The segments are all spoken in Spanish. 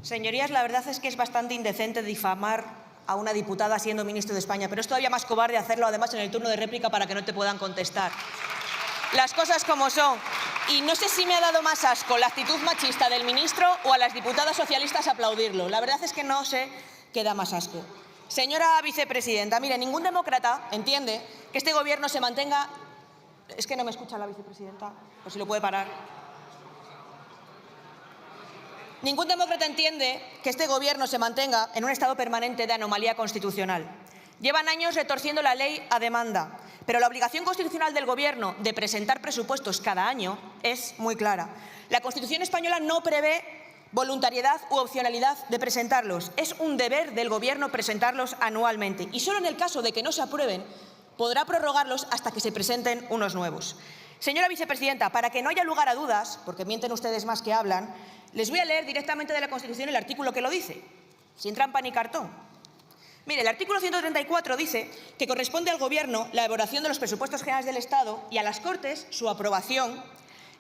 Señorías, la verdad es que es bastante indecente difamar a una diputada siendo ministro de España, pero es todavía más cobarde hacerlo además en el turno de réplica para que no te puedan contestar. Las cosas como son. Y no sé si me ha dado más asco la actitud machista del ministro o a las diputadas socialistas aplaudirlo. La verdad es que no sé qué da más asco. Señora vicepresidenta, mire, ningún demócrata entiende que este gobierno se mantenga... Es que no me escucha la vicepresidenta, pues si lo puede parar. Ningún demócrata entiende que este gobierno se mantenga en un estado permanente de anomalía constitucional. Llevan años retorciendo la ley a demanda, pero la obligación constitucional del Gobierno de presentar presupuestos cada año es muy clara. La Constitución española no prevé voluntariedad u opcionalidad de presentarlos. Es un deber del Gobierno presentarlos anualmente y solo en el caso de que no se aprueben podrá prorrogarlos hasta que se presenten unos nuevos. Señora vicepresidenta, para que no haya lugar a dudas, porque mienten ustedes más que hablan, les voy a leer directamente de la Constitución el artículo que lo dice, sin trampa ni cartón. Mire, el artículo 134 dice que corresponde al Gobierno la elaboración de los presupuestos generales del Estado y a las Cortes su aprobación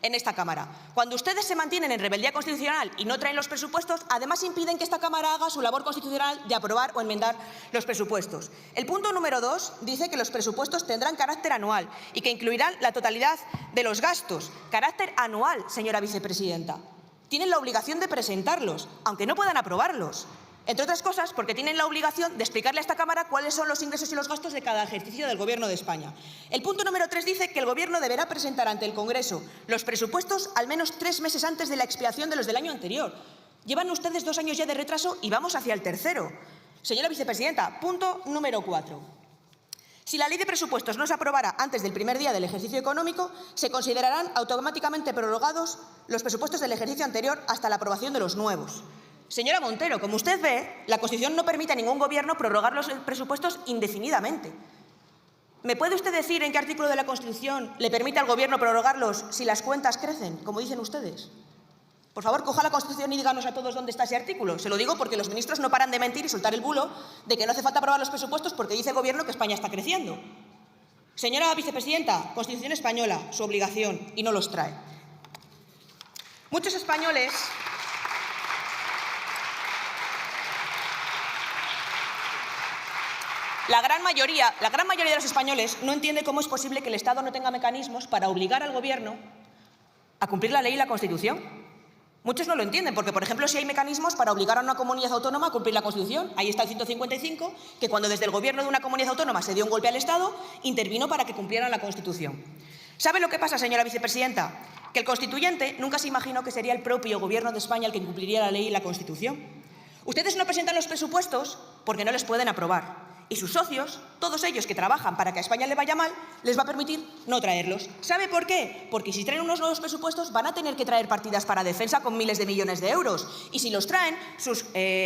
en esta Cámara. Cuando ustedes se mantienen en rebeldía constitucional y no traen los presupuestos, además impiden que esta Cámara haga su labor constitucional de aprobar o enmendar los presupuestos. El punto número 2 dice que los presupuestos tendrán carácter anual y que incluirán la totalidad de los gastos. Carácter anual, señora vicepresidenta. Tienen la obligación de presentarlos, aunque no puedan aprobarlos. Entre otras cosas, porque tienen la obligación de explicarle a esta Cámara cuáles son los ingresos y los gastos de cada ejercicio del Gobierno de España. El punto número 3 dice que el Gobierno deberá presentar ante el Congreso los presupuestos al menos 3 meses antes de la expiación de los del año anterior. Llevan ustedes 2 años ya de retraso y vamos hacia el tercero. Señora vicepresidenta, punto número 4. Si la ley de presupuestos no se aprobara antes del primer día del ejercicio económico, se considerarán automáticamente prorrogados los presupuestos del ejercicio anterior hasta la aprobación de los nuevos. Señora Montero, como usted ve, la Constitución no permite a ningún gobierno prorrogar los presupuestos indefinidamente. ¿Me puede usted decir en qué artículo de la Constitución le permite al Gobierno prorrogarlos si las cuentas crecen, como dicen ustedes? Por favor, coja la Constitución y díganos a todos dónde está ese artículo. Se lo digo porque los ministros no paran de mentir y soltar el bulo de que no hace falta aprobar los presupuestos porque dice el Gobierno que España está creciendo. Señora vicepresidenta, Constitución española, su obligación, y no los trae. Muchos españoles... La gran mayoría de los españoles no entiende cómo es posible que el Estado no tenga mecanismos para obligar al Gobierno a cumplir la ley y la Constitución. Muchos no lo entienden, porque, por ejemplo, si hay mecanismos para obligar a una comunidad autónoma a cumplir la Constitución. Ahí está el 155, que cuando desde el Gobierno de una comunidad autónoma se dio un golpe al Estado, intervino para que cumplieran la Constitución. ¿Sabe lo que pasa, señora vicepresidenta? Que el constituyente nunca se imaginó que sería el propio Gobierno de España el que incumpliría la ley y la Constitución. Ustedes no presentan los presupuestos porque no les pueden aprobar. Y sus socios, todos ellos que trabajan para que a España le vaya mal, les va a permitir no traerlos. ¿Sabe por qué? Porque si traen unos nuevos presupuestos van a tener que traer partidas para defensa con miles de millones de euros. Y si los traen, sus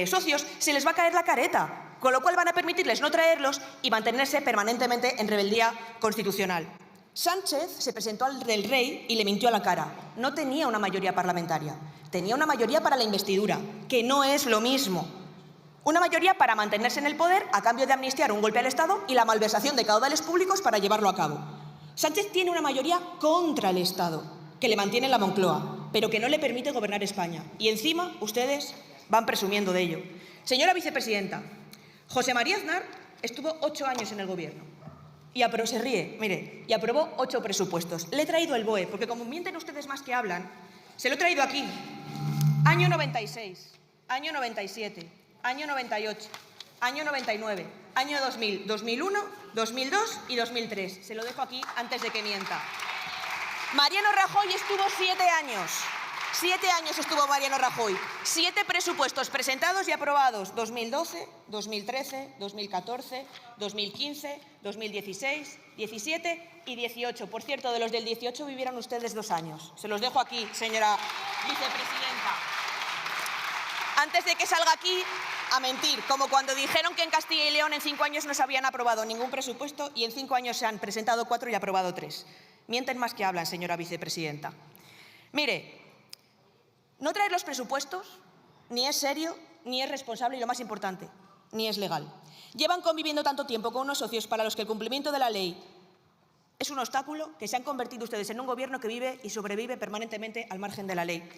socios, se les va a caer la careta. Con lo cual van a permitirles no traerlos y mantenerse permanentemente en rebeldía constitucional. Sánchez se presentó al del rey y le mintió a la cara. No tenía una mayoría parlamentaria. Tenía una mayoría para la investidura, que no es lo mismo. Una mayoría para mantenerse en el poder a cambio de amnistiar un golpe al Estado y la malversación de caudales públicos para llevarlo a cabo. Sánchez tiene una mayoría contra el Estado, que le mantiene en la Moncloa, pero que no le permite gobernar España. Y encima ustedes van presumiendo de ello. Señora vicepresidenta, José María Aznar estuvo 8 años en el Gobierno. Se ríe, mire, y aprobó 8 presupuestos. Le he traído el BOE, porque como mienten ustedes más que hablan, se lo he traído aquí. Año 96, año 97... Año 98, año 99, año 2000, 2001, 2002 y 2003. Se lo dejo aquí antes de que mienta. Mariano Rajoy estuvo 7 años. 7 años estuvo Mariano Rajoy. 7 presupuestos presentados y aprobados. 2012, 2013, 2014, 2015, 2016, 17 y 18. Por cierto, de los del 18 vivieron ustedes 2 años. Se los dejo aquí, señora vicepresidenta. Antes de que salga aquí a mentir, como cuando dijeron que en Castilla y León en 5 años no se habían aprobado ningún presupuesto y en 5 años se han presentado 4 y aprobado 3. Mienten más que hablan, señora vicepresidenta. Mire, no traer los presupuestos ni es serio, ni es responsable y, lo más importante, ni es legal. Llevan conviviendo tanto tiempo con unos socios para los que el cumplimiento de la ley es un obstáculo que se han convertido ustedes en un Gobierno que vive y sobrevive permanentemente al margen de la ley.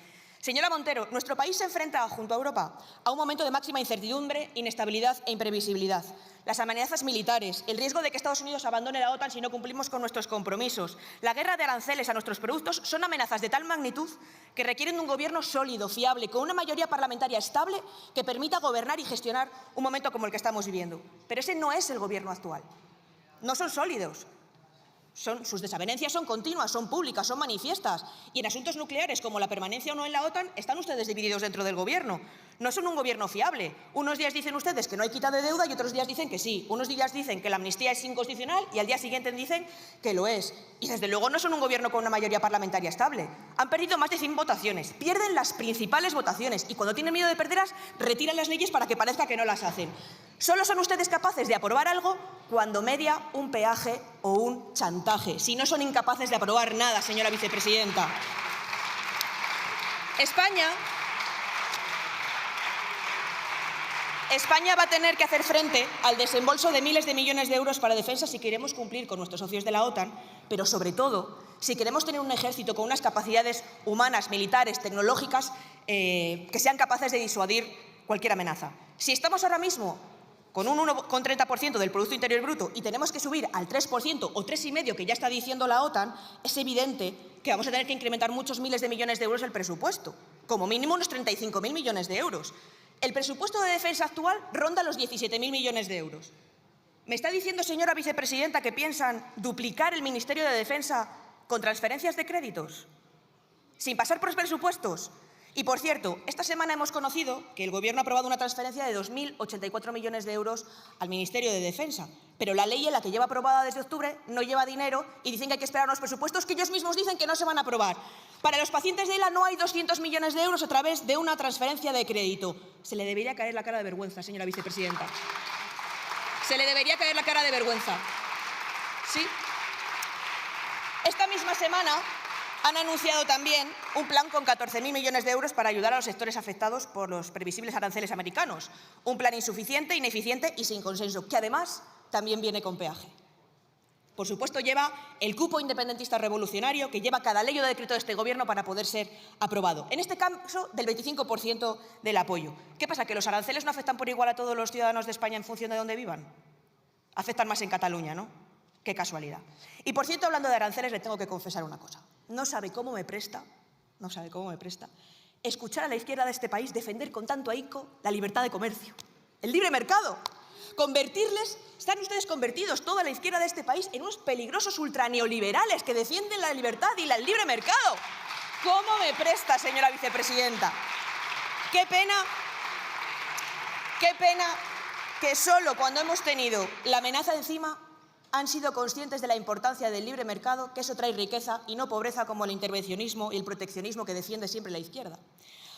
Señora Montero, nuestro país se enfrenta, junto a Europa, a un momento de máxima incertidumbre, inestabilidad e imprevisibilidad. Las amenazas militares, el riesgo de que Estados Unidos abandone la OTAN si no cumplimos con nuestros compromisos, la guerra de aranceles a nuestros productos son amenazas de tal magnitud que requieren de un gobierno sólido, fiable, con una mayoría parlamentaria estable que permita gobernar y gestionar un momento como el que estamos viviendo. Pero ese no es el gobierno actual. No son sólidos. Sus desavenencias son continuas, son públicas, son manifiestas. Y en asuntos nucleares, como la permanencia o no en la OTAN, están ustedes divididos dentro del Gobierno. No son un gobierno fiable. Unos días dicen ustedes que no hay quita de deuda y otros días dicen que sí. Unos días dicen que la amnistía es inconstitucional y al día siguiente dicen que lo es. Y desde luego no son un gobierno con una mayoría parlamentaria estable. Han perdido más de 100 votaciones. Pierden las principales votaciones y cuando tienen miedo de perderlas, retiran las leyes para que parezca que no las hacen. Solo son ustedes capaces de aprobar algo cuando media un peaje o un chantaje. Si no son incapaces de aprobar nada, señora vicepresidenta. España va a tener que hacer frente al desembolso de miles de millones de euros para defensa si queremos cumplir con nuestros socios de la OTAN, pero sobre todo si queremos tener un ejército con unas capacidades humanas, militares, tecnológicas que sean capaces de disuadir cualquier amenaza. Si estamos ahora mismo con un 1,30% del Producto Interior Bruto y tenemos que subir al 3% o 3,5% que ya está diciendo la OTAN, es evidente que vamos a tener que incrementar muchos miles de millones de euros el presupuesto, como mínimo unos 35.000 millones de euros. El presupuesto de defensa actual ronda los 17.000 millones de euros. ¿Me está diciendo, señora vicepresidenta, que piensan duplicar el Ministerio de Defensa con transferencias de créditos, sin pasar por los presupuestos? Y, por cierto, esta semana hemos conocido que el Gobierno ha aprobado una transferencia de 2.084 millones de euros al Ministerio de Defensa, pero la ley en la que lleva aprobada desde octubre no lleva dinero y dicen que hay que esperar unos presupuestos que ellos mismos dicen que no se van a aprobar. Para los pacientes de ELA no hay 200 millones de euros a través de una transferencia de crédito. Se le debería caer la cara de vergüenza, señora vicepresidenta. Se le debería caer la cara de vergüenza. Sí. Esta misma semana han anunciado también un plan con 14.000 millones de euros para ayudar a los sectores afectados por los previsibles aranceles americanos. Un plan insuficiente, ineficiente y sin consenso, que además también viene con peaje. Por supuesto, lleva el cupo independentista revolucionario que lleva cada ley o decreto de este Gobierno para poder ser aprobado. En este caso, del 25% del apoyo. ¿Qué pasa? ¿Que los aranceles no afectan por igual a todos los ciudadanos de España en función de dónde vivan? Afectan más en Cataluña, ¿no? Qué casualidad. Y, por cierto, hablando de aranceles, le tengo que confesar una cosa. No sabe cómo me presta escuchar a la izquierda de este país defender con tanto ahínco la libertad de comercio, el libre mercado. Están ustedes convertidos, toda la izquierda de este país, en unos peligrosos ultraneoliberales que defienden la libertad y el libre mercado. ¿Cómo me presta, señora vicepresidenta? Qué pena que solo cuando hemos tenido la amenaza encima han sido conscientes de la importancia del libre mercado, que eso trae riqueza y no pobreza como el intervencionismo y el proteccionismo que defiende siempre la izquierda.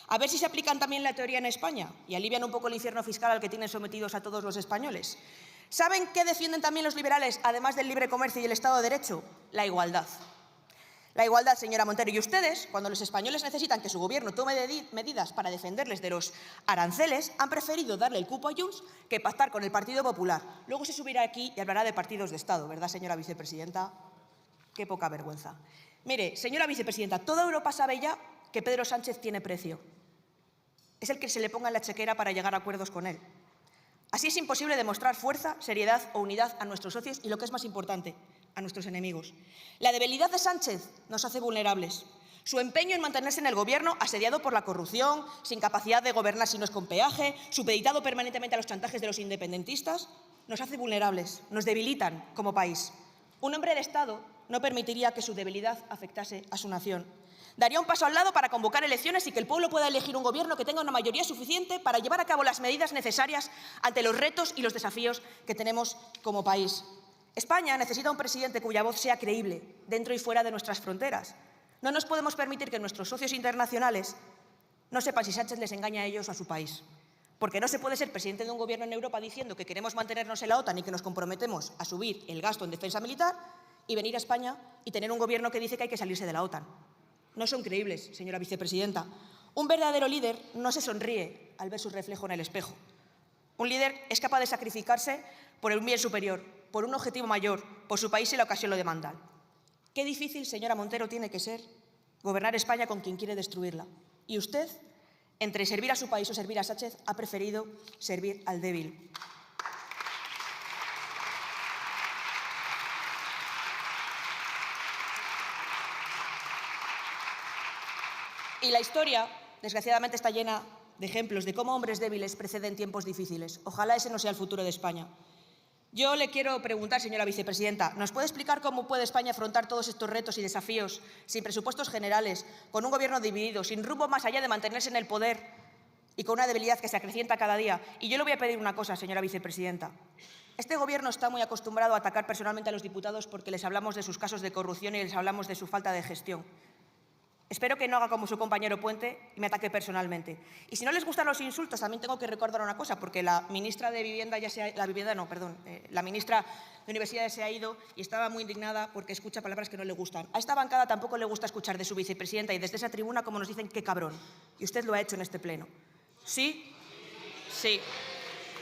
A ver si se aplican también la teoría en España y alivian un poco el infierno fiscal al que tienen sometidos a todos los españoles. ¿Saben qué defienden también los liberales, además del libre comercio y el Estado de Derecho? La igualdad. La igualdad, señora Montero. Y ustedes, cuando los españoles necesitan que su Gobierno tome medidas para defenderles de los aranceles, han preferido darle el cupo a Junts que pactar con el Partido Popular. Luego se subirá aquí y hablará de partidos de Estado, ¿verdad, señora vicepresidenta? Qué poca vergüenza. Mire, señora vicepresidenta, toda Europa sabe ya que Pedro Sánchez tiene precio. Es el que se le ponga en la chequera para llegar a acuerdos con él. Así es imposible demostrar fuerza, seriedad o unidad a nuestros socios y, lo que es más importante, a nuestros enemigos. La debilidad de Sánchez nos hace vulnerables. Su empeño en mantenerse en el Gobierno, asediado por la corrupción, sin capacidad de gobernar si no es con peaje, supeditado permanentemente a los chantajes de los independentistas, nos hace vulnerables, nos debilitan como país. Un hombre de Estado no permitiría que su debilidad afectase a su nación. Daría un paso al lado para convocar elecciones y que el pueblo pueda elegir un Gobierno que tenga una mayoría suficiente para llevar a cabo las medidas necesarias ante los retos y los desafíos que tenemos como país. España necesita un presidente cuya voz sea creíble dentro y fuera de nuestras fronteras. No nos podemos permitir que nuestros socios internacionales no sepan si Sánchez les engaña a ellos o a su país. Porque no se puede ser presidente de un Gobierno en Europa diciendo que queremos mantenernos en la OTAN y que nos comprometemos a subir el gasto en defensa militar y venir a España y tener un Gobierno que dice que hay que salirse de la OTAN. No son creíbles, señora vicepresidenta. Un verdadero líder no se sonríe al ver su reflejo en el espejo. Un líder es capaz de sacrificarse por un bien superior, por un objetivo mayor, por su país si la ocasión lo demanda. Qué difícil, señora Montero, tiene que ser gobernar España con quien quiere destruirla. Y usted, entre servir a su país o servir a Sánchez, ha preferido servir al débil. Y la historia, desgraciadamente, está llena de ejemplos de cómo hombres débiles preceden tiempos difíciles. Ojalá ese no sea el futuro de España. Yo le quiero preguntar, señora vicepresidenta, ¿nos puede explicar cómo puede España afrontar todos estos retos y desafíos sin presupuestos generales, con un gobierno dividido, sin rumbo más allá de mantenerse en el poder y con una debilidad que se acrecienta cada día? Y yo le voy a pedir una cosa, señora vicepresidenta. Este Gobierno está muy acostumbrado a atacar personalmente a los diputados porque les hablamos de sus casos de corrupción y les hablamos de su falta de gestión. Espero que no haga como su compañero Puente y me ataque personalmente. Y si no les gustan los insultos, también tengo que recordar una cosa, porque la ministra de Vivienda la ministra de Universidades se ha ido y estaba muy indignada porque escucha palabras que no le gustan. A esta bancada tampoco le gusta escuchar de su vicepresidenta y desde esa tribuna como nos dicen qué cabrón. Y usted lo ha hecho en este pleno. ¿Sí? Sí.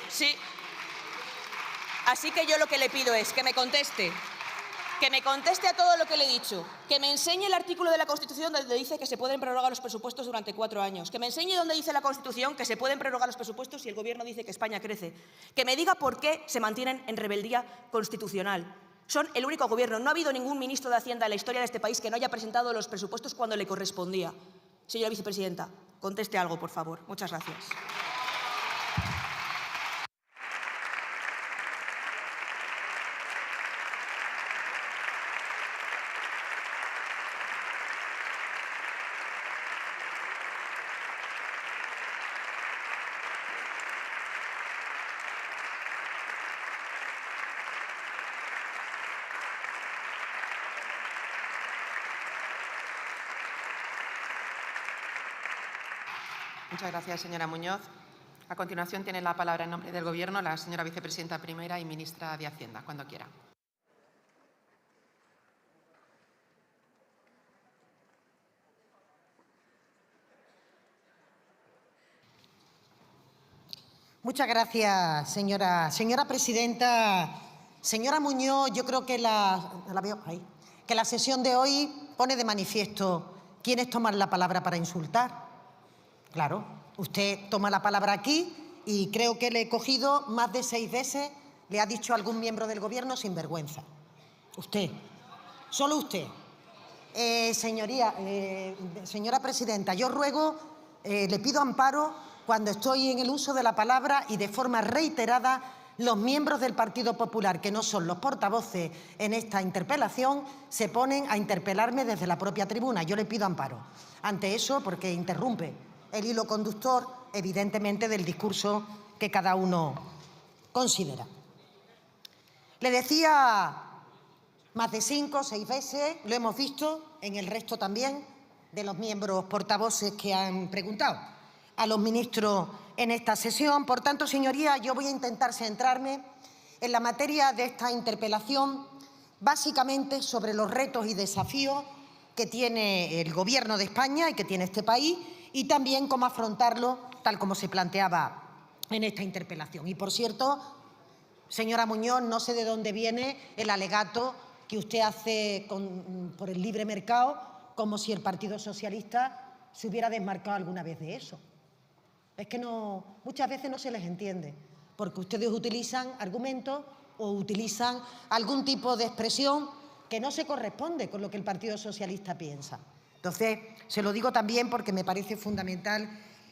Sí. Así que yo lo que le pido es que me conteste a todo lo que le he dicho, que me enseñe el artículo de la Constitución donde dice que se pueden prorrogar los presupuestos durante 4 años, que me enseñe donde dice la Constitución que se pueden prorrogar los presupuestos si el Gobierno dice que España crece, que me diga por qué se mantienen en rebeldía constitucional. Son el único Gobierno. No ha habido ningún ministro de Hacienda en la historia de este país que no haya presentado los presupuestos cuando le correspondía. Señora vicepresidenta, conteste algo, por favor. Muchas gracias. Muchas gracias, señora Muñoz. A continuación tiene la palabra en nombre del Gobierno la señora vicepresidenta primera y ministra de Hacienda, cuando quiera. Muchas gracias, señora presidenta. Señora Muñoz, yo creo que la sesión de hoy pone de manifiesto quiénes toman la palabra para insultar. Claro, usted toma la palabra aquí y creo que le he cogido más de 6 veces, le ha dicho a algún miembro del Gobierno sinvergüenza. Usted, solo usted. Señora presidenta, yo ruego, le pido amparo cuando estoy en el uso de la palabra y de forma reiterada los miembros del Partido Popular, que no son los portavoces en esta interpelación, se ponen a interpelarme desde la propia tribuna. Yo le pido amparo ante eso porque interrumpe el hilo conductor, evidentemente, del discurso que cada uno considera. Le decía más de 5 o 6 veces, lo hemos visto en el resto también de los miembros portavoces que han preguntado a los ministros en esta sesión. Por tanto, señorías, yo voy a intentar centrarme en la materia de esta interpelación, básicamente sobre los retos y desafíos que tiene el Gobierno de España y que tiene este país, y también cómo afrontarlo, tal como se planteaba en esta interpelación. Y, por cierto, señora Muñoz, no sé de dónde viene el alegato que usted hace por el libre mercado, como si el Partido Socialista se hubiera desmarcado alguna vez de eso. Es que muchas veces no se les entiende, porque ustedes utilizan argumentos o utilizan algún tipo de expresión que no se corresponde con lo que el Partido Socialista piensa. Entonces, se lo digo también porque me parece fundamental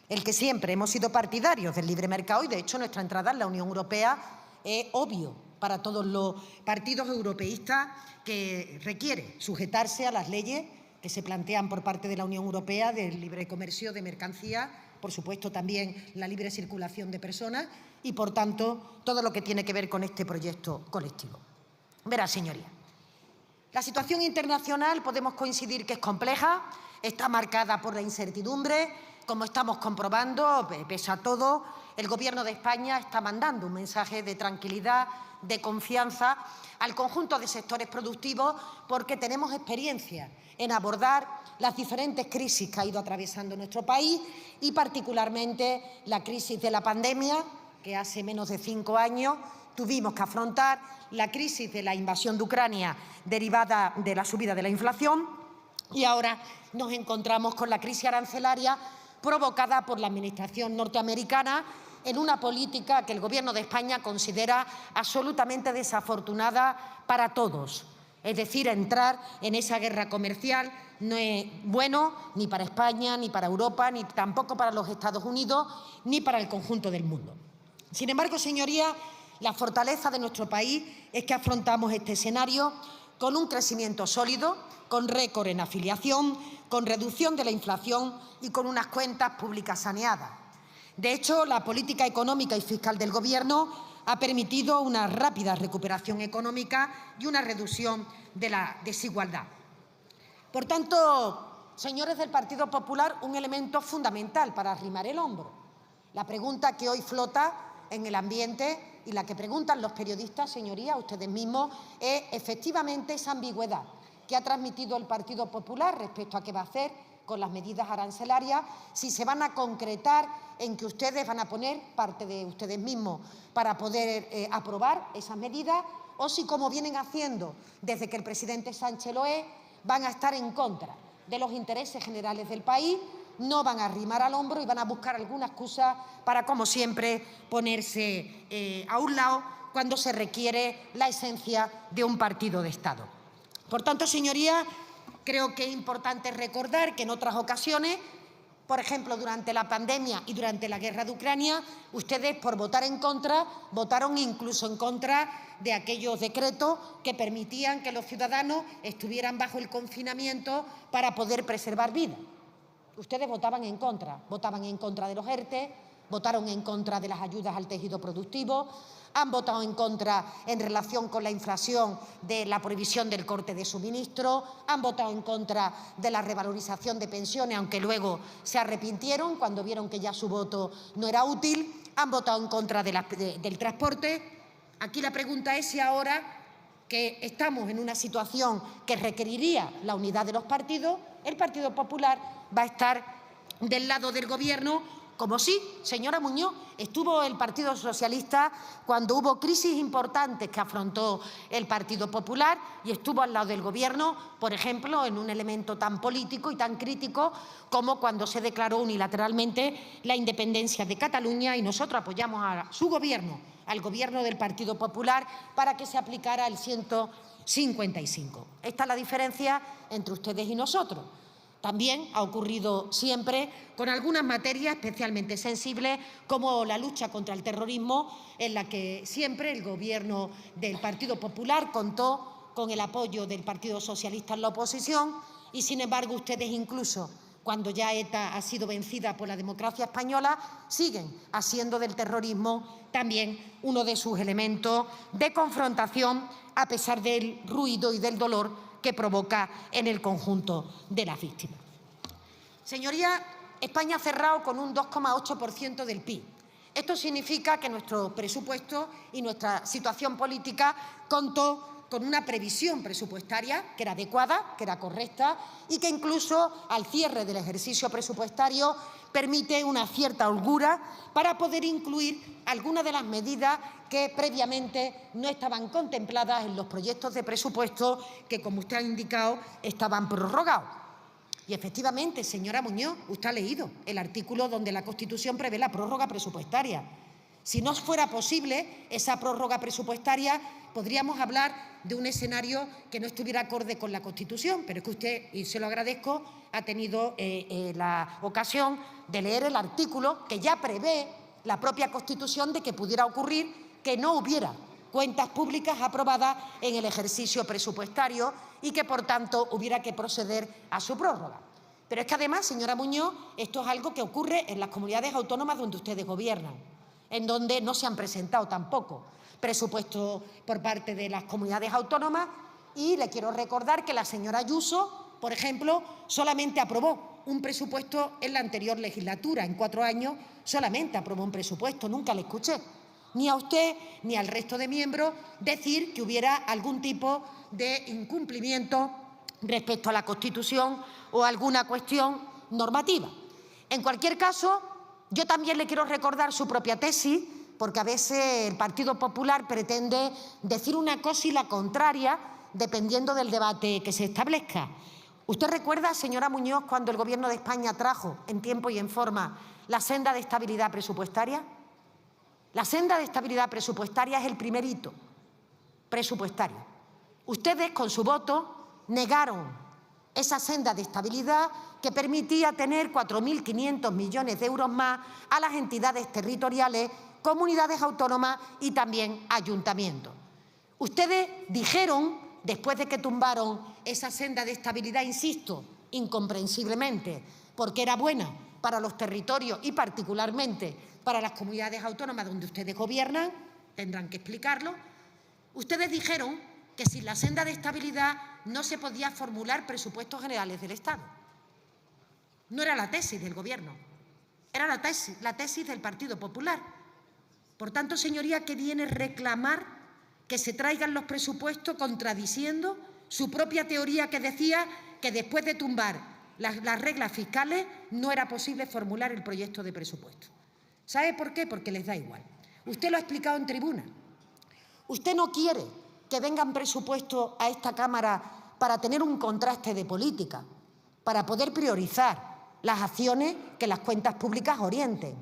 el que siempre hemos sido partidarios del libre mercado y, de hecho, nuestra entrada en la Unión Europea es obvio para todos los partidos europeístas que requiere sujetarse a las leyes que se plantean por parte de la Unión Europea del libre comercio de mercancías, por supuesto también la libre circulación de personas y, por tanto, todo lo que tiene que ver con este proyecto colectivo. Verá, señoría, la situación internacional podemos coincidir que es compleja, está marcada por la incertidumbre. Como estamos comprobando, pese a todo, el Gobierno de España está mandando un mensaje de tranquilidad, de confianza al conjunto de sectores productivos, porque tenemos experiencia en abordar las diferentes crisis que ha ido atravesando nuestro país y particularmente la crisis de la pandemia, que hace menos de 5 años tuvimos que afrontar, la crisis de la invasión de Ucrania derivada de la subida de la inflación y ahora nos encontramos con la crisis arancelaria provocada por la Administración norteamericana en una política que el Gobierno de España considera absolutamente desafortunada para todos. Es decir, entrar en esa guerra comercial no es bueno ni para España, ni para Europa, ni tampoco para los Estados Unidos, ni para el conjunto del mundo. Sin embargo, señorías, la fortaleza de nuestro país es que afrontamos este escenario con un crecimiento sólido, con récord en afiliación, con reducción de la inflación y con unas cuentas públicas saneadas. De hecho, la política económica y fiscal del Gobierno ha permitido una rápida recuperación económica y una reducción de la desigualdad. Por tanto, señores del Partido Popular, un elemento fundamental para arrimar el hombro. La pregunta que hoy flota en el ambiente y la que preguntan los periodistas, señorías, ustedes mismos, es efectivamente esa ambigüedad que ha transmitido el Partido Popular respecto a qué va a hacer con las medidas arancelarias, si se van a concretar en que ustedes van a poner parte de ustedes mismos para poder aprobar esas medidas, o si, como vienen haciendo desde que el presidente Sánchez lo es, van a estar en contra de los intereses generales del país, no van a arrimar al hombro y van a buscar alguna excusa para, como siempre, ponerse a un lado cuando se requiere la esencia de un partido de Estado. Por tanto, señorías, creo que es importante recordar que en otras ocasiones, por ejemplo, durante la pandemia y durante la guerra de Ucrania, ustedes, por votar en contra, votaron incluso en contra de aquellos decretos que permitían que los ciudadanos estuvieran bajo el confinamiento para poder preservar vidas. Ustedes votaban en contra de los ERTE, votaron en contra de las ayudas al tejido productivo, han votado en contra en relación con la inflación de la prohibición del corte de suministro, han votado en contra de la revalorización de pensiones, aunque luego se arrepintieron cuando vieron que ya su voto no era útil, han votado en contra del transporte. Aquí la pregunta es si ahora que estamos en una situación que requeriría la unidad de los partidos, el Partido Popular va a estar del lado del Gobierno. Como sí, señora Muñoz, estuvo el Partido Socialista cuando hubo crisis importantes que afrontó el Partido Popular y estuvo al lado del Gobierno, por ejemplo, en un elemento tan político y tan crítico como cuando se declaró unilateralmente la independencia de Cataluña, y nosotros apoyamos a su Gobierno, al Gobierno del Partido Popular, para que se aplicara el 155. Esta es la diferencia entre ustedes y nosotros. También ha ocurrido siempre con algunas materias especialmente sensibles, como la lucha contra el terrorismo, en la que siempre el Gobierno del Partido Popular contó con el apoyo del Partido Socialista en la oposición y, sin embargo, ustedes incluso cuando ya ETA ha sido vencida por la democracia española, siguen haciendo del terrorismo también uno de sus elementos de confrontación, a pesar del ruido y del dolor que provoca en el conjunto de las víctimas. Señorías, España ha cerrado con un 2,8% del PIB. Esto significa que nuestro presupuesto y nuestra situación política contó con una previsión presupuestaria que era adecuada, que era correcta y que incluso al cierre del ejercicio presupuestario permite una cierta holgura para poder incluir algunas de las medidas que previamente no estaban contempladas en los proyectos de presupuesto que, como usted ha indicado, estaban prorrogados. Y efectivamente, señora Muñoz, usted ha leído el artículo donde la Constitución prevé la prórroga presupuestaria. Si no fuera posible esa prórroga presupuestaria, podríamos hablar de un escenario que no estuviera acorde con la Constitución, pero es que usted, y se lo agradezco, ha tenido la ocasión de leer el artículo que ya prevé la propia Constitución de que pudiera ocurrir que no hubiera cuentas públicas aprobadas en el ejercicio presupuestario y que, por tanto, hubiera que proceder a su prórroga. Pero es que, además, señora Muñoz, esto es algo que ocurre en las comunidades autónomas donde ustedes gobiernan, en donde no se han presentado tampoco presupuestos por parte de las comunidades autónomas, y le quiero recordar que la señora Ayuso, por ejemplo, solamente aprobó un presupuesto en la anterior legislatura. En 4 años solamente aprobó un presupuesto. Nunca le escuché ni a usted ni al resto de miembros decir que hubiera algún tipo de incumplimiento respecto a la Constitución o alguna cuestión normativa. En cualquier caso, yo también le quiero recordar su propia tesis, porque a veces el Partido Popular pretende decir una cosa y la contraria dependiendo del debate que se establezca. ¿Usted recuerda, señora Muñoz, cuando el Gobierno de España trajo en tiempo y en forma la senda de estabilidad presupuestaria? La senda de estabilidad presupuestaria es el primer hito presupuestario. Ustedes, con su voto, negaron esa senda de estabilidad que permitía tener 4.500 millones de euros más a las entidades territoriales, comunidades autónomas y también ayuntamientos. Ustedes dijeron, después de que tumbaron esa senda de estabilidad, insisto, incomprensiblemente, porque era buena para los territorios y particularmente para las comunidades autónomas donde ustedes gobiernan, tendrán que explicarlo, ustedes dijeron que sin la senda de estabilidad no se podía formular presupuestos generales del Estado. No era la tesis del Gobierno, era la tesis del Partido Popular. Por tanto, señoría, ¿qué viene a reclamar que se traigan los presupuestos contradiciendo su propia teoría que decía que después de tumbar las reglas fiscales no era posible formular el proyecto de presupuesto? ¿Sabe por qué? Porque les da igual. Usted lo ha explicado en tribuna. Usted no quiere que vengan presupuestos a esta Cámara para tener un contraste de política, para poder priorizar las acciones que las cuentas públicas orienten.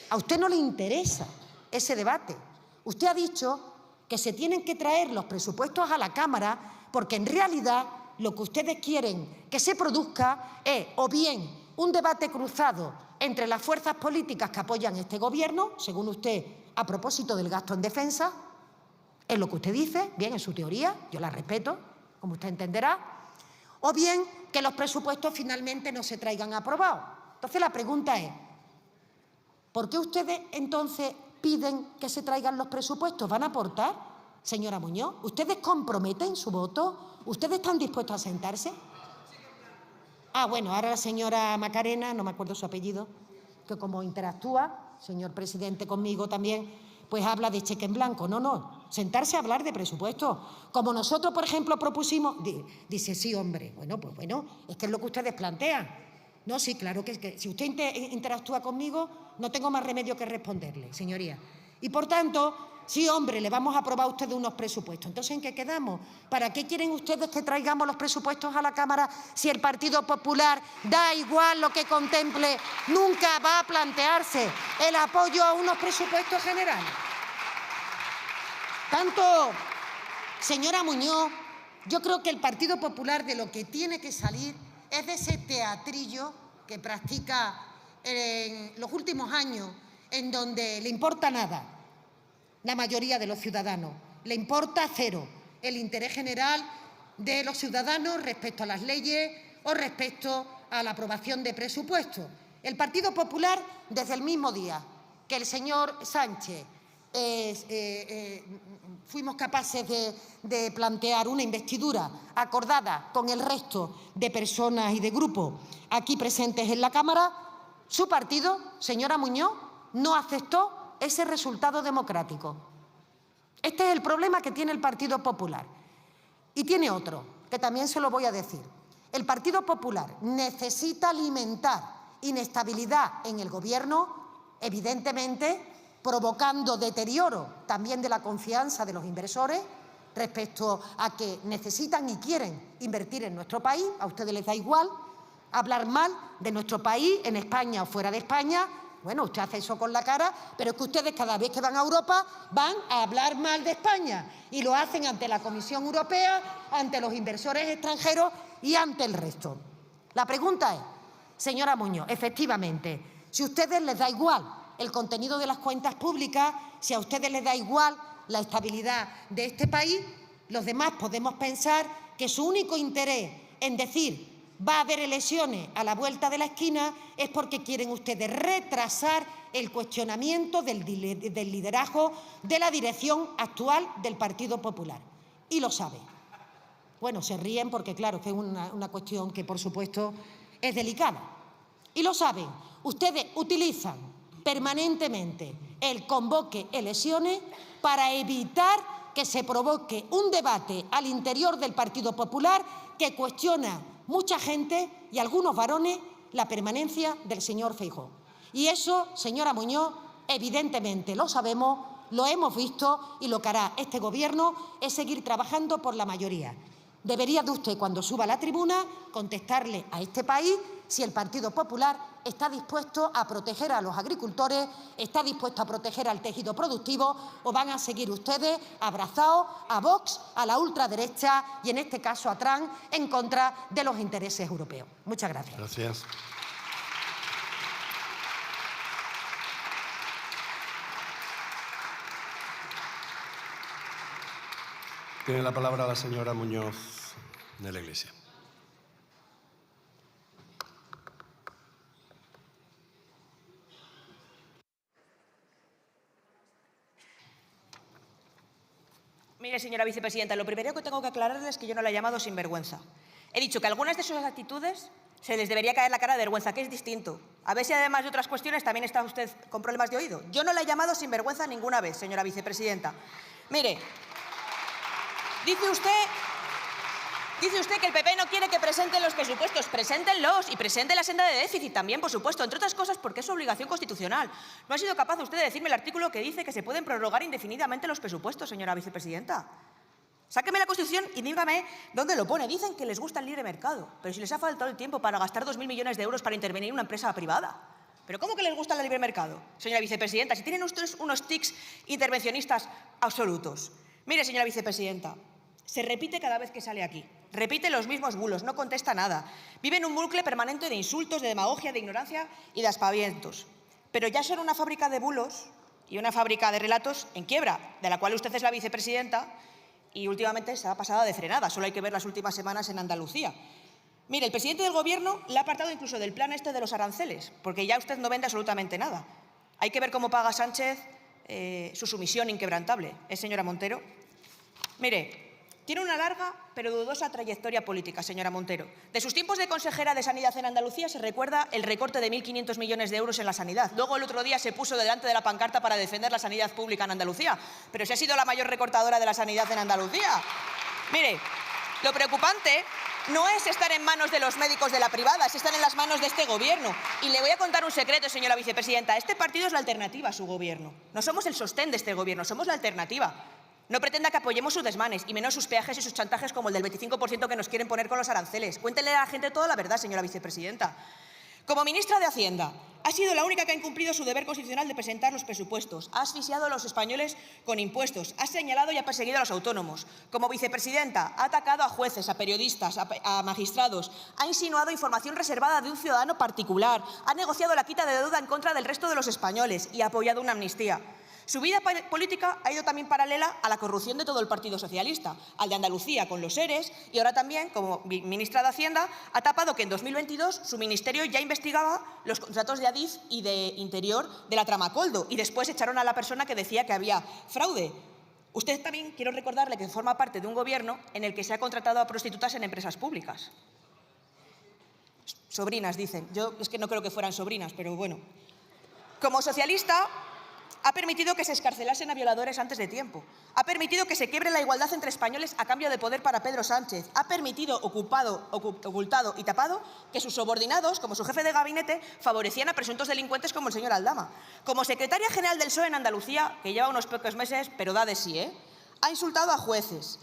A usted no le interesa ese debate. Usted ha dicho que se tienen que traer los presupuestos a la Cámara porque en realidad lo que ustedes quieren que se produzca es o bien un debate cruzado entre las fuerzas políticas que apoyan este Gobierno, según usted, a propósito del gasto en defensa, es lo que usted dice, bien, es su teoría, yo la respeto, como usted entenderá, o bien que los presupuestos finalmente no se traigan aprobados. Entonces la pregunta es, ¿por qué ustedes entonces piden que se traigan los presupuestos? ¿Van a aportar, señora Muñoz? ¿Ustedes comprometen su voto? ¿Ustedes están dispuestos a sentarse? Ah, bueno, ahora la señora Macarena, no me acuerdo su apellido, que como interactúa, señor presidente, conmigo también, pues habla de cheque en blanco. No, sentarse a hablar de presupuestos. Como nosotros, por ejemplo, propusimos, dice, sí, hombre, pues bueno, es que es lo que ustedes plantean. No, sí, claro que si usted interactúa conmigo, no tengo más remedio que responderle, señoría. Y por tanto, sí, hombre, le vamos a aprobar a ustedes unos presupuestos. Entonces, ¿en qué quedamos? ¿Para qué quieren ustedes que traigamos los presupuestos a la Cámara si el Partido Popular, da igual lo que contemple, nunca va a plantearse el apoyo a unos presupuestos generales? Tanto, señora Muñoz, yo creo que el Partido Popular de lo que tiene que salir es de ese teatrillo que practica en los últimos años, en donde le importa nada la mayoría de los ciudadanos, le importa cero el interés general de los ciudadanos respecto a las leyes o respecto a la aprobación de presupuestos. El Partido Popular, desde el mismo día que el señor Sánchez fuimos capaces de plantear una investidura acordada con el resto de personas y de grupos aquí presentes en la Cámara, su partido, señora Muñoz, no aceptó ese resultado democrático. Este es el problema que tiene el Partido Popular. Y tiene otro, que también se lo voy a decir. El Partido Popular necesita alimentar inestabilidad en el Gobierno, evidentemente, provocando deterioro también de la confianza de los inversores respecto a que necesitan y quieren invertir en nuestro país. A ustedes les da igual hablar mal de nuestro país, en España o fuera de España. Bueno, usted hace eso con la cara, pero es que ustedes cada vez que van a Europa van a hablar mal de España y lo hacen ante la Comisión Europea, ante los inversores extranjeros y ante el resto. La pregunta es, señora Muñoz, efectivamente, si a ustedes les da igual el contenido de las cuentas públicas, si a ustedes les da igual la estabilidad de este país, los demás podemos pensar que su único interés en decir va a haber elecciones a la vuelta de la esquina es porque quieren ustedes retrasar el cuestionamiento del liderazgo de la dirección actual del Partido Popular. Y lo saben. Bueno, se ríen porque, claro, que es una cuestión que, por supuesto, es delicada. Y lo saben. Ustedes utilizan permanentemente el convoque elecciones para evitar que se provoque un debate al interior del Partido Popular que cuestiona mucha gente y algunos varones la permanencia del señor Feijóo. Y eso, señora Muñoz, evidentemente lo sabemos, lo hemos visto y lo que hará este Gobierno es seguir trabajando por la mayoría. Debería de usted, cuando suba a la tribuna, contestarle a este país si el Partido Popular está dispuesto a proteger a los agricultores, está dispuesto a proteger al tejido productivo, o van a seguir ustedes abrazados a Vox, a la ultraderecha y, en este caso, a Trump, en contra de los intereses europeos. Muchas gracias. Gracias. Tiene la palabra la señora Muñoz de la Iglesia. Mire, señora vicepresidenta, lo primero que tengo que aclararle es que yo no la he llamado sinvergüenza. He dicho que algunas de sus actitudes se les debería caer la cara de vergüenza, que es distinto. A ver si además de otras cuestiones también está usted con problemas de oído. Yo no la he llamado sinvergüenza ninguna vez, señora vicepresidenta. Mire, dice usted que el PP no quiere que presenten los presupuestos. Preséntenlos y presente la senda de déficit también, por supuesto, entre otras cosas porque es su obligación constitucional. No ha sido capaz usted de decirme el artículo que dice que se pueden prorrogar indefinidamente los presupuestos, señora vicepresidenta. Sáqueme la Constitución y dígame dónde lo pone. Dicen que les gusta el libre mercado, pero si les ha faltado el tiempo para gastar 2.000 millones de euros para intervenir en una empresa privada. ¿Pero cómo que les gusta el libre mercado, señora vicepresidenta? Si tienen ustedes unos tics intervencionistas absolutos. Mire, señora vicepresidenta, se repite cada vez que sale aquí. Repite los mismos bulos, no contesta nada. Vive en un bucle permanente de insultos, de demagogia, de ignorancia y de aspavientos. Pero ya son una fábrica de bulos y una fábrica de relatos en quiebra, de la cual usted es la vicepresidenta y últimamente se ha pasado de frenada. Solo hay que ver las últimas semanas en Andalucía. Mire, el presidente del Gobierno le ha apartado incluso del plan este de los aranceles, porque ya usted no vende absolutamente nada. Hay que ver cómo paga Sánchez su sumisión inquebrantable, señora Montero. Mire, tiene una larga pero dudosa trayectoria política, señora Montero. De sus tiempos de consejera de Sanidad en Andalucía se recuerda el recorte de 1.500 millones de euros en la sanidad. Luego, el otro día se puso delante de la pancarta para defender la sanidad pública en Andalucía. Pero si ha sido la mayor recortadora de la sanidad en Andalucía. Mire, lo preocupante no es estar en manos de los médicos de la privada, es estar en las manos de este Gobierno. Y le voy a contar un secreto, señora vicepresidenta. Este partido es la alternativa a su Gobierno. No somos el sostén de este Gobierno, somos la alternativa. No pretenda que apoyemos sus desmanes, y menos sus peajes y sus chantajes como el del 25% que nos quieren poner con los aranceles. Cuéntenle a la gente toda la verdad, señora vicepresidenta. Como ministra de Hacienda, ha sido la única que ha incumplido su deber constitucional de presentar los presupuestos. Ha asfixiado a los españoles con impuestos. Ha señalado y ha perseguido a los autónomos. Como vicepresidenta, ha atacado a jueces, a periodistas, a magistrados. Ha insinuado información reservada de un ciudadano particular. Ha negociado la quita de deuda en contra del resto de los españoles y ha apoyado una amnistía. Su vida política ha ido también paralela a la corrupción de todo el Partido Socialista, al de Andalucía con los ERES, y ahora también, como ministra de Hacienda, ha tapado que en 2022 su ministerio ya investigaba los contratos de Adif y de Interior de la trama Coldo, y después echaron a la persona que decía que había fraude. Usted también, quiero recordarle que forma parte de un Gobierno en el que se ha contratado a prostitutas en empresas públicas. Sobrinas, dicen. Yo es que no creo que fueran sobrinas, pero bueno. Como socialista, ha permitido que se excarcelasen a violadores antes de tiempo. Ha permitido que se quiebre la igualdad entre españoles a cambio de poder para Pedro Sánchez. Ha permitido, ocultado y tapado que sus subordinados, como su jefe de gabinete, favorecían a presuntos delincuentes como el señor Aldama. Como secretaria general del PSOE en Andalucía, que lleva unos pocos meses, pero da de sí, ha insultado a jueces.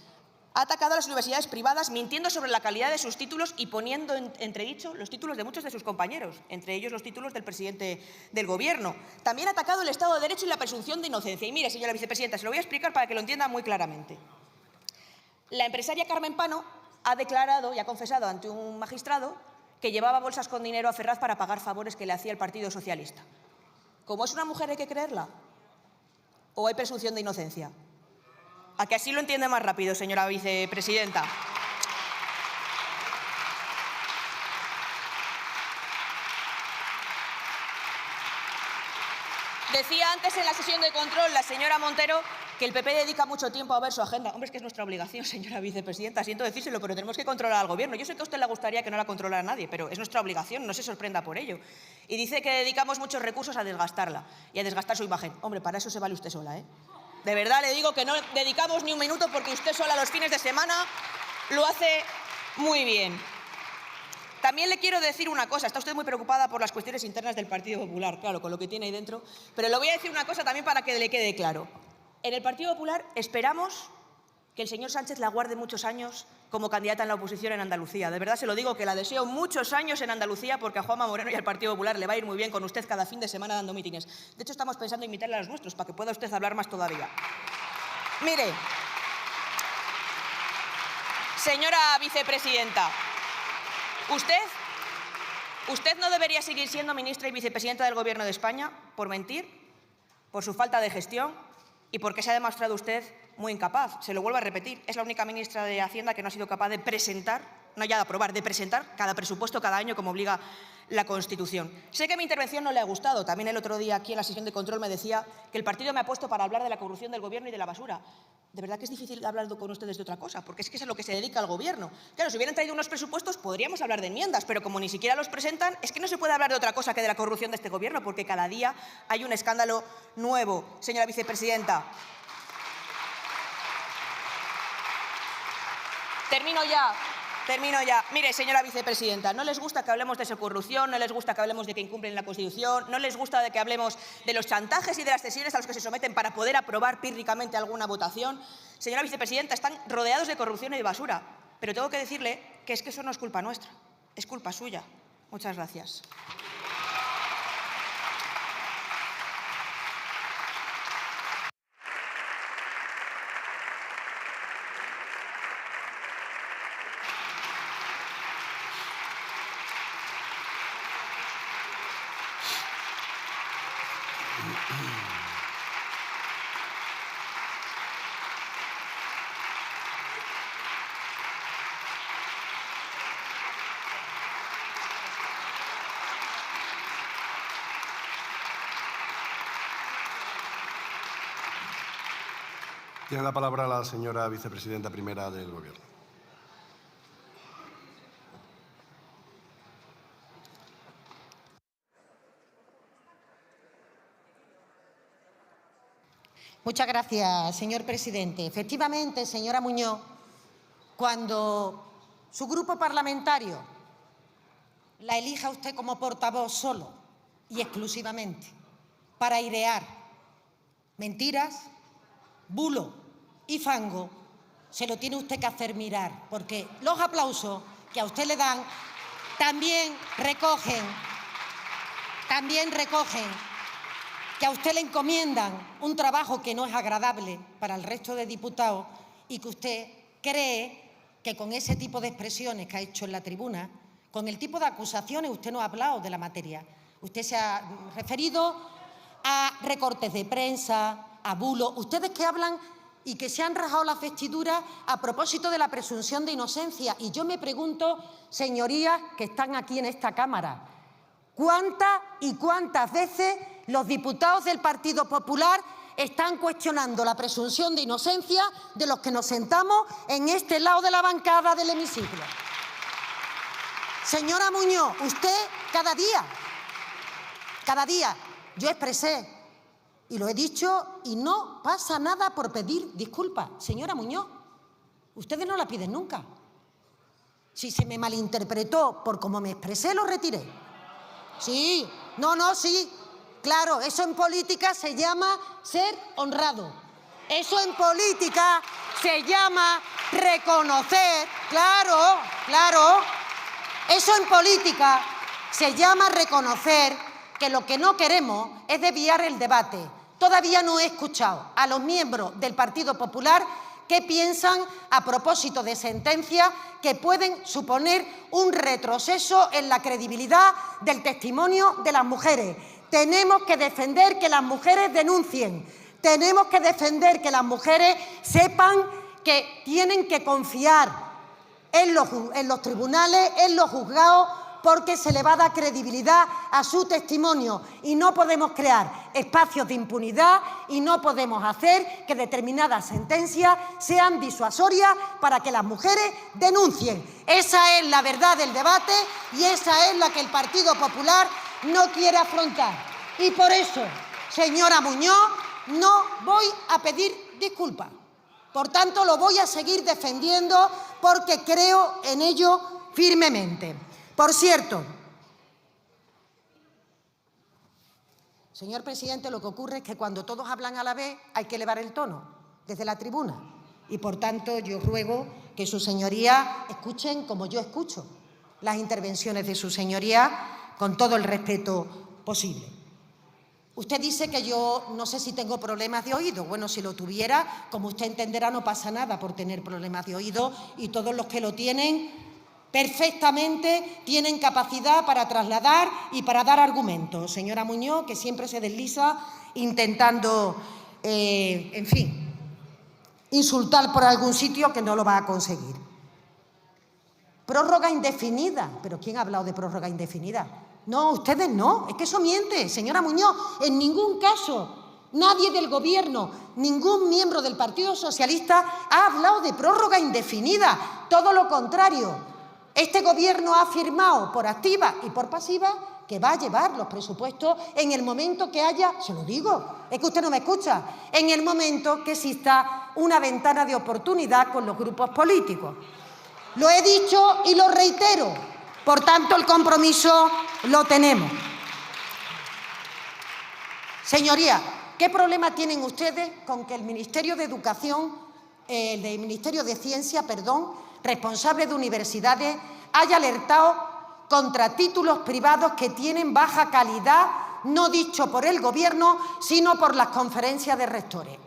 Ha atacado a las universidades privadas mintiendo sobre la calidad de sus títulos y poniendo en entredicho los títulos de muchos de sus compañeros, entre ellos los títulos del presidente del Gobierno. También ha atacado el Estado de Derecho y la presunción de inocencia. Y mire, señora vicepresidenta, se lo voy a explicar para que lo entienda muy claramente. La empresaria Carmen Pano ha declarado y ha confesado ante un magistrado que llevaba bolsas con dinero a Ferraz para pagar favores que le hacía el Partido Socialista. ¿Cómo es una mujer, hay que creerla? ¿O hay presunción de inocencia? ¿A que así lo entiende más rápido, señora vicepresidenta? Decía antes en la sesión de control la señora Montero que el PP dedica mucho tiempo a ver su agenda. Hombre, es que es nuestra obligación, señora vicepresidenta. Siento decírselo, pero tenemos que controlar al Gobierno. Yo sé que a usted le gustaría que no la controlara nadie, pero es nuestra obligación, no se sorprenda por ello. Y dice que dedicamos muchos recursos a desgastarla y a desgastar su imagen. Hombre, para eso se vale usted sola, ¿eh? De verdad le digo que no dedicamos ni un minuto porque usted sola los fines de semana lo hace muy bien. También le quiero decir una cosa. Está usted muy preocupada por las cuestiones internas del Partido Popular, claro, con lo que tiene ahí dentro. Pero le voy a decir una cosa también para que le quede claro. En el Partido Popular esperamos que el señor Sánchez la guarde muchos años como candidata en la oposición en Andalucía. De verdad se lo digo, que la deseo muchos años en Andalucía, porque a Juanma Moreno y al Partido Popular le va a ir muy bien con usted cada fin de semana dando mítines. De hecho, estamos pensando en invitarle a los nuestros para que pueda usted hablar más todavía. Mire, señora vicepresidenta, usted no debería seguir siendo ministra y vicepresidenta del Gobierno de España por mentir, por su falta de gestión y porque se ha demostrado usted muy incapaz. Se lo vuelvo a repetir, es la única ministra de Hacienda que no ha sido capaz de presentar, no ya de aprobar, de presentar cada presupuesto cada año como obliga la Constitución. Sé que mi intervención no le ha gustado. También el otro día aquí en la sesión de control me decía que el partido me ha puesto para hablar de la corrupción del Gobierno y de la basura. De verdad que es difícil hablar con ustedes de otra cosa, porque es que es a lo que se dedica el Gobierno. Claro, si hubieran traído unos presupuestos podríamos hablar de enmiendas, pero como ni siquiera los presentan, es que no se puede hablar de otra cosa que de la corrupción de este Gobierno, porque cada día hay un escándalo nuevo. Señora vicepresidenta. Termino ya. Mire, señora vicepresidenta, no les gusta que hablemos de su corrupción, no les gusta que hablemos de que incumplen la Constitución, no les gusta de que hablemos de los chantajes y de las cesiones a los que se someten para poder aprobar pírricamente alguna votación. Señora vicepresidenta, están rodeados de corrupción y de basura, pero tengo que decirle que es que eso no es culpa nuestra, es culpa suya. Muchas gracias. Tiene la palabra la señora vicepresidenta primera del Gobierno. Muchas gracias, señor presidente. Efectivamente, señora Muñoz, cuando su grupo parlamentario la elija a usted como portavoz solo y exclusivamente para airear mentiras, bulo y fango, se lo tiene usted que hacer mirar, porque los aplausos que a usted le dan también recogen que a usted le encomiendan un trabajo que no es agradable para el resto de diputados y que usted cree que con ese tipo de expresiones que ha hecho en la tribuna, con el tipo de acusaciones, usted no ha hablado de la materia. Usted se ha referido a recortes de prensa, a bulos. Ustedes que hablan y que se han rajado las vestiduras a propósito de la presunción de inocencia. Y yo me pregunto, señorías que están aquí en esta Cámara, ¿cuántas veces los diputados del Partido Popular están cuestionando la presunción de inocencia de los que nos sentamos en este lado de la bancada del hemiciclo? Señora Muñoz, usted cada día, yo expresé y lo he dicho y no pasa nada por pedir disculpas. Señora Muñoz, ustedes no la piden nunca. Si se me malinterpretó por cómo me expresé, lo retiré. Sí, sí. Claro, eso en política se llama ser honrado. Eso en política se llama reconocer. Claro. Eso en política se llama reconocer que lo que no queremos es desviar el debate. Todavía no he escuchado a los miembros del Partido Popular qué piensan a propósito de sentencias que pueden suponer un retroceso en la credibilidad del testimonio de las mujeres. Tenemos que defender que las mujeres denuncien. Tenemos que defender que las mujeres sepan que tienen que confiar en los tribunales, en los juzgados, porque se le va a dar credibilidad a su testimonio y no podemos crear espacios de impunidad y no podemos hacer que determinadas sentencias sean disuasorias para que las mujeres denuncien. Esa es la verdad del debate y esa es la que el Partido Popular no quiere afrontar. Y por eso, señora Muñoz, no voy a pedir disculpas. Por tanto, lo voy a seguir defendiendo porque creo en ello firmemente. Por cierto, señor presidente, lo que ocurre es que cuando todos hablan a la vez hay que elevar el tono desde la tribuna. Y, por tanto, yo ruego que sus señorías escuchen como yo escucho las intervenciones de sus señorías con todo el respeto posible. Usted dice que yo no sé si tengo problemas de oído. Bueno, si lo tuviera, como usted entenderá, no pasa nada por tener problemas de oído y todos los que lo tienen perfectamente tienen capacidad para trasladar y para dar argumentos. Señora Muñoz, que siempre se desliza intentando, en fin, insultar por algún sitio que no lo va a conseguir. Prórroga indefinida. ¿Pero quién ha hablado de prórroga indefinida? No, ustedes no. Es que eso miente, señora Muñoz. En ningún caso, nadie del Gobierno, ningún miembro del Partido Socialista ha hablado de prórroga indefinida. Todo lo contrario. Este Gobierno ha afirmado por activa y por pasiva que va a llevar los presupuestos en el momento que haya, se lo digo, es que usted no me escucha, en el momento que exista una ventana de oportunidad con los grupos políticos. Lo he dicho y lo reitero, por tanto el compromiso lo tenemos. Señorías, ¿qué problema tienen ustedes con que el Ministerio de Educación, el Ministerio de Ciencia, responsable de universidades, haya alertado contra títulos privados que tienen baja calidad, no dicho por el Gobierno, sino por las conferencias de rectores?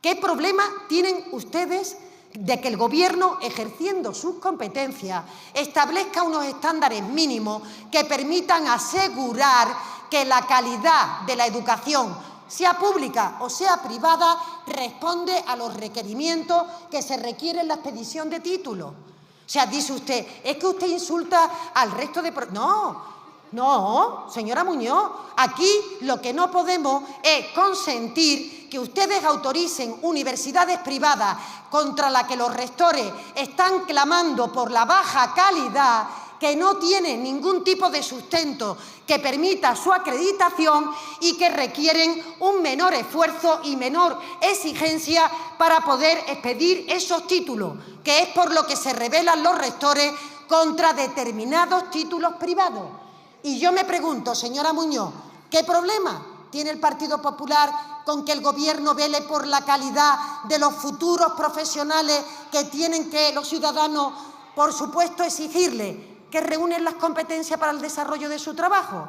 ¿Qué problema tienen ustedes de que el Gobierno, ejerciendo sus competencias, establezca unos estándares mínimos que permitan asegurar que la calidad de la educación, sea pública o sea privada, responde a los requerimientos que se requieren en la expedición de títulos? O sea, dice usted, es que usted insulta al resto de... No, señora Muñoz, aquí lo que no podemos es consentir que ustedes autoricen universidades privadas contra las que los rectores están clamando por la baja calidad, que no tienen ningún tipo de sustento que permita su acreditación y que requieren un menor esfuerzo y menor exigencia para poder expedir esos títulos, que es por lo que se rebelan los rectores contra determinados títulos privados. Y yo me pregunto, señora Muñoz, ¿qué problema tiene el Partido Popular con que el Gobierno vele por la calidad de los futuros profesionales que tienen que los ciudadanos, por supuesto, exigirle que reúnen las competencias para el desarrollo de su trabajo?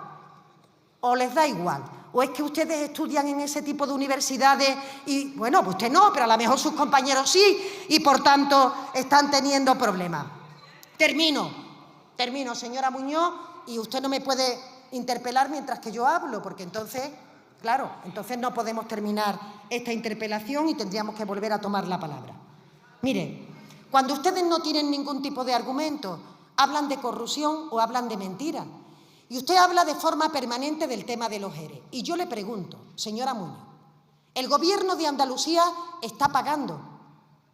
¿O les da igual? ¿O es que ustedes estudian en ese tipo de universidades y, bueno, usted no, pero a lo mejor sus compañeros sí, y por tanto están teniendo problemas? Termino, señora Muñoz, y usted no me puede interpelar mientras que yo hablo, porque entonces, claro, entonces no podemos terminar esta interpelación y tendríamos que volver a tomar la palabra. Mire, cuando ustedes no tienen ningún tipo de argumento, hablan de corrupción o hablan de mentira. Y usted habla de forma permanente del tema de los ERE. Y yo le pregunto, señora Muñoz, el Gobierno de Andalucía está pagando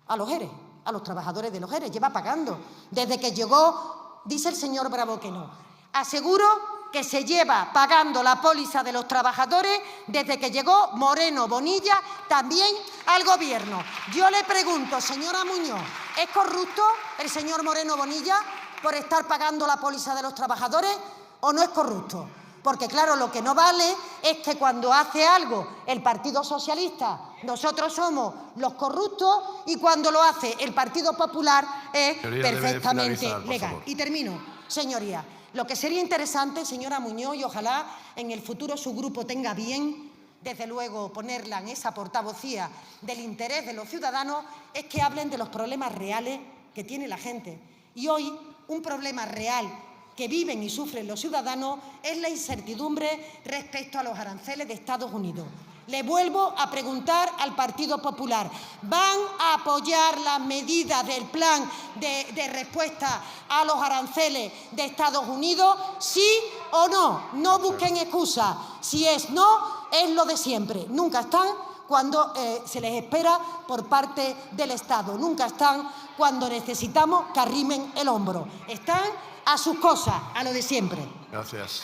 a los ERE, a los trabajadores de los ERE, lleva pagando. Desde que llegó, dice el señor Bravo que no. Aseguro que se lleva pagando la póliza de los trabajadores desde que llegó Moreno Bonilla también al Gobierno. Yo le pregunto, señora Muñoz, ¿es corrupto el señor Moreno Bonilla por estar pagando la póliza de los trabajadores o no es corrupto? Porque, claro, lo que no vale es que cuando hace algo el Partido Socialista nosotros somos los corruptos y cuando lo hace el Partido Popular es perfectamente legal. Y termino, señoría. Lo que sería interesante, señora Muñoz, y ojalá en el futuro su grupo tenga bien, desde luego, ponerla en esa portavocía del interés de los ciudadanos, es que hablen de los problemas reales que tiene la gente. Y hoy, un problema real que viven y sufren los ciudadanos es la incertidumbre respecto a los aranceles de Estados Unidos. Le vuelvo a preguntar al Partido Popular, ¿van a apoyar las medidas del plan de respuesta a los aranceles de Estados Unidos? ¿Sí o no? No busquen excusas. Si es no, es lo de siempre. Nunca están cuando se les espera por parte del Estado. Nunca están cuando necesitamos que arrimen el hombro. Están a sus cosas, a lo de siempre. Gracias.